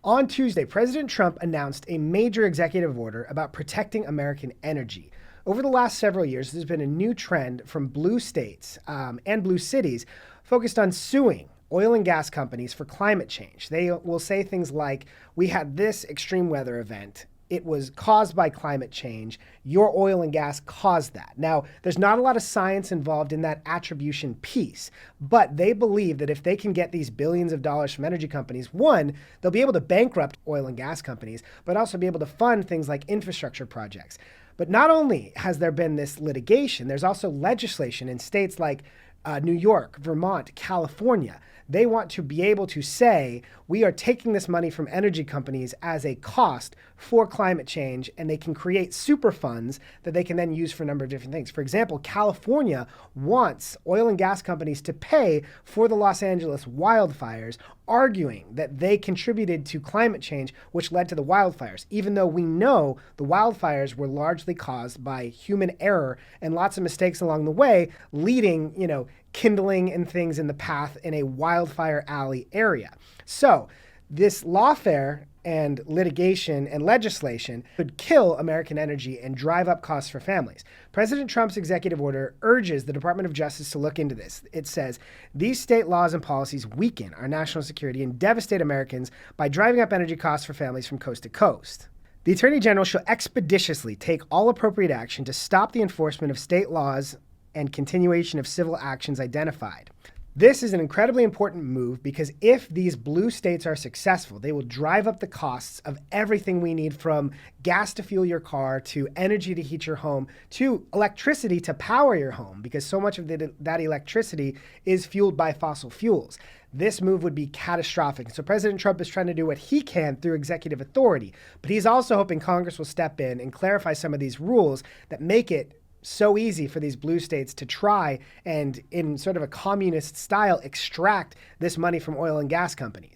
On Tuesday, President Trump announced a major executive order about protecting American energy. Over the last several years, there's been a new trend from blue states and blue cities focused on suing oil and gas companies for climate change. They will say things like, we had this extreme weather event. It was caused by climate change. Your oil and gas caused that. Now, there's not a lot of science involved in that attribution piece, but they believe that if they can get these billions of dollars from energy companies, one, they'll be able to bankrupt oil and gas companies, but also be able to fund things like infrastructure projects. But not only has there been this litigation, there's also legislation in states like New York, Vermont, California. They want to be able to say, we are taking this money from energy companies as a cost for climate change, and they can create super funds that they can then use for a number of different things. For example, California wants oil and gas companies to pay for the Los Angeles wildfires, arguing that they contributed to climate change, which led to the wildfires, even though we know the wildfires were largely caused by human error and lots of mistakes along the way, leading, kindling and things in the path in a wildfire alley area. So this lawfare and litigation and legislation could kill American energy and drive up costs for families. President Trump's executive order urges the Department of Justice to look into this. It says, these state laws and policies weaken our national security and devastate Americans by driving up energy costs for families from coast to coast. The Attorney General shall expeditiously take all appropriate action to stop the enforcement of state laws and continuation of civil actions identified. This is an incredibly important move because if these blue states are successful, they will drive up the costs of everything we need, from gas to fuel your car, to energy to heat your home, to electricity to power your home, because so much of that electricity is fueled by fossil fuels. This move would be catastrophic. So President Trump is trying to do what he can through executive authority, but he's also hoping Congress will step in and clarify some of these rules that make it so easy for these blue states to try and, in sort of a communist style, extract this money from oil and gas companies.